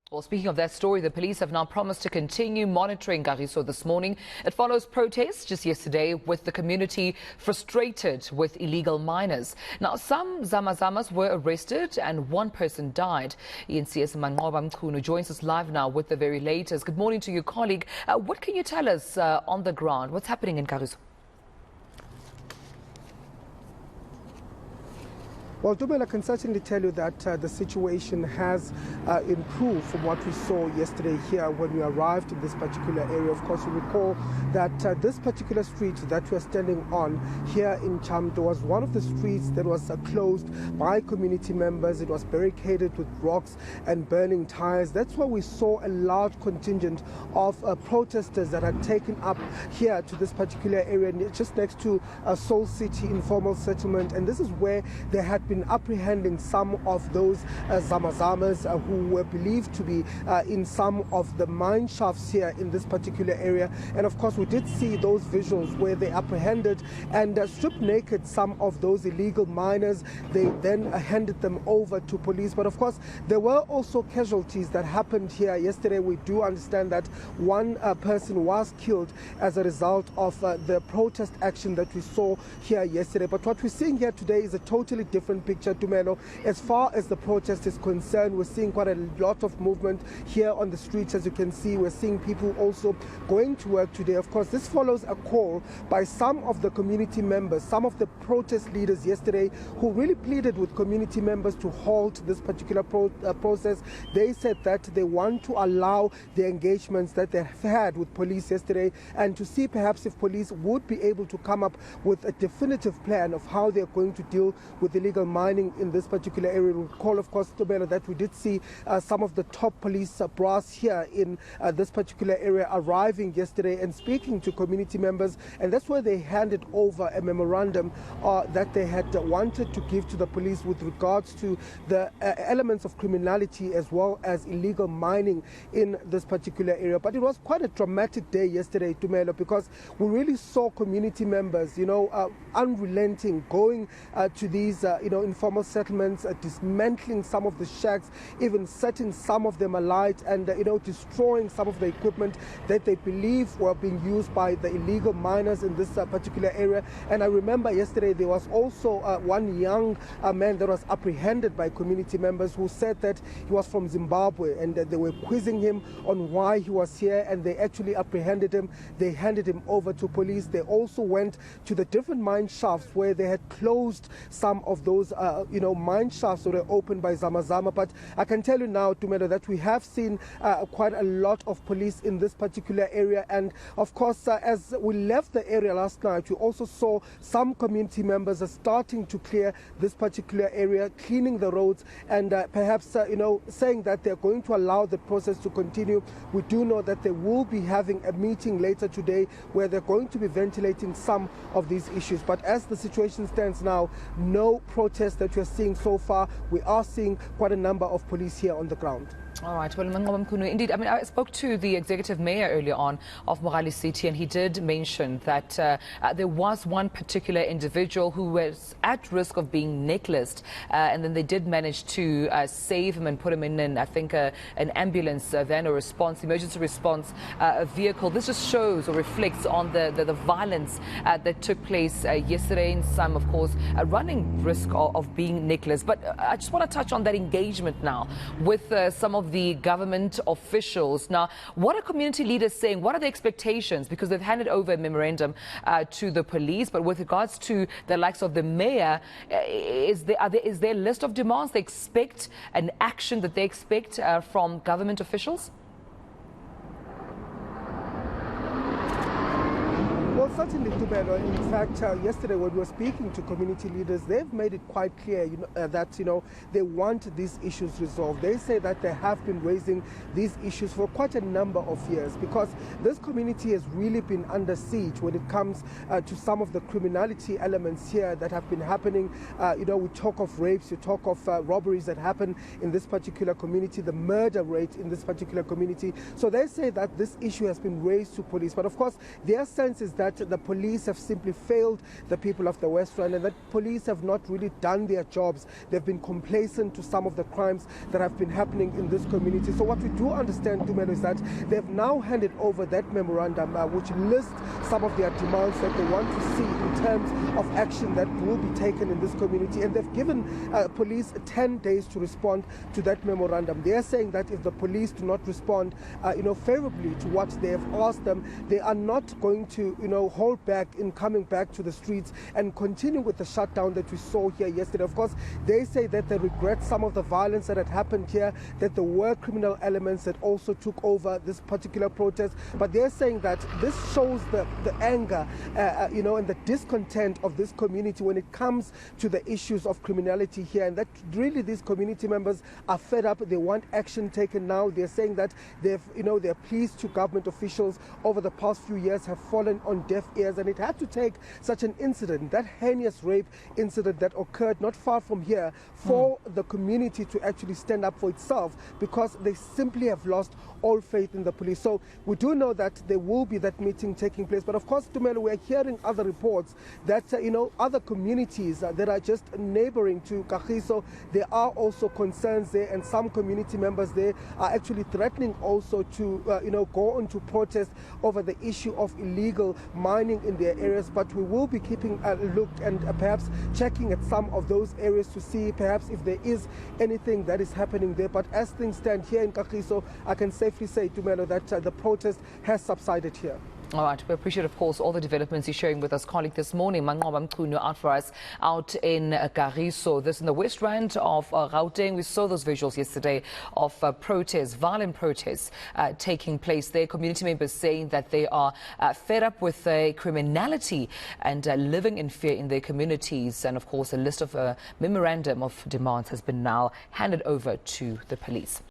Well, speaking of that story, the police have now promised to continue monitoring Kagiso this morning. It follows protests just yesterday with the community frustrated with illegal miners. Now, some Zamazamas were arrested and one person died. eNCA's Manqoba Mchunu joins us live now with the very latest. Good morning to your colleague. What can you tell us on the ground? What's happening in Kagiso? Well, Dubel, I can certainly tell you that the situation has improved from what we saw yesterday here when we arrived in this particular area. Of course, you recall that this particular street that we're standing on here in Chamdo was one of the streets that was closed by community members. It was barricaded with rocks and burning tires. That's why we saw a large contingent of protesters that had taken up here to this particular area just next to Soul City Informal Settlement. And this is where they had been apprehending some of those Zamazamas who were believed to be in some of the mine shafts here in this particular area. And of course, we did see those visuals where they apprehended and stripped naked some of those illegal miners. They then handed them over to police. But of course, there were also casualties that happened here yesterday. We do understand that one person was killed as a result of the protest action that we saw here yesterday. But what we're seeing here today is a totally different picture, Tumelo. As far as the protest is concerned, we're seeing quite a lot of movement here on the streets. As you can see, we're seeing people also going to work today. Of course, this follows a call by some of the community members, some of the protest leaders yesterday who really pleaded with community members to halt this particular process. They said that they want to allow the engagements that they've had with police yesterday and to see perhaps if police would be able to come up with a definitive plan of how they're going to deal with illegal mining in this particular area. We recall, of course, Tobela, that we did see some of the top police brass here in this particular area arriving yesterday and speaking to community members, and that's where they handed over a memorandum that they had wanted to give to the police with regards to the elements of criminality as well as illegal mining in this particular area. But it was quite a dramatic day yesterday, Tumelo, because we really saw community members, unrelenting, going to these informal settlements, dismantling some of the shacks, even setting some of them alight and, destroying some of the equipment that they believe were being used by the illegal miners in this particular area. And I remember yesterday there was also one young man that was apprehended by community members who said that he was from Zimbabwe and that they were quizzing him on why he was here, and they actually apprehended him. They handed him over to police. They also went to the different mine shafts where they had closed some of those mine shafts that were opened by Zamazama. But I can tell you now, Tumelo, that we have seen quite a lot of police in this particular area. And of course, as we left the area last night, we also saw some community members are starting to clear this particular area, cleaning the roads, and perhaps, saying that they're going to allow the process to continue. We do know that they will be having a meeting later today where they're going to be ventilating some of these issues. But as the situation stands now, no protests that we're seeing so far. We are seeing quite a number of police here on the ground. All right. Well, Manqoba Mchunu, indeed. I spoke to the executive mayor earlier on of Mogale City, and he did mention that there was one particular individual who was at risk of being necklaced, and then they did manage to save him and put him in I think, an ambulance van or emergency response vehicle. This just shows or reflects on the violence that took place yesterday, and some, of course, running risk of being necklaced. But I just want to touch on that engagement now with some of the government officials. Now, what are community leaders saying? What are the expectations? Because they've handed over a memorandum to the police, but with regards to the likes of the mayor, is there a list of demands they expect, an action that they expect from government officials? Well, certainly, Tubelo. In fact, yesterday when we were speaking to community leaders, they've made it quite clear that they want these issues resolved. They say that they have been raising these issues for quite a number of years because this community has really been under siege when it comes to some of the criminality elements here that have been happening. We talk of rapes, we talk of robberies that happen in this particular community, the murder rate in this particular community. So they say that this issue has been raised to police. But of course, their sense is that the police police have simply failed the people of the West Rand, and that police have not really done their jobs. They've been complacent to some of the crimes that have been happening in this community. So what we do understand, Tumelo, is that they've now handed over that memorandum which lists some of their demands that they want to see in terms of action that will be taken in this community, and they've given police 10 days to respond to that memorandum. They are saying that if the police do not respond favorably to what they have asked them, they are not going to hold back in coming back to the streets and continue with the shutdown that we saw here yesterday. Of course, they say that they regret some of the violence that had happened here, that there were criminal elements that also took over this particular protest, but they're saying that this shows the anger and the discontent of this community when it comes to the issues of criminality here, and that really these community members are fed up. They want action taken now. They're saying that they're pleas to government officials over the past few years have fallen on deaf ears, and it had to take such an incident, that heinous rape incident that occurred not far from here, for the community to actually stand up for itself, because they simply have lost all faith in the police. So we do know that there will be that meeting taking place, but of course, Tumelo, we're hearing other reports that other communities that are just neighboring to Kagiso, there are also concerns there, and some community members there are actually threatening also to go on to protest over the issue of illegal mining in their areas. But we will be keeping a look and perhaps checking at some of those areas to see perhaps if there is anything that is happening there. But as things stand here in Kagiso, I can safely say, Tumelo, that the protest has subsided here. All right, we appreciate, of course, all the developments you're sharing with us. Colleague this morning, Manqoba Mchunu, out for us out in Kagiso. This in the West Rand of Gauteng. We saw those visuals yesterday of protests, violent protests taking place there. Community members saying that they are fed up with criminality and living in fear in their communities. And, of course, a list of memorandum of demands has been now handed over to the police.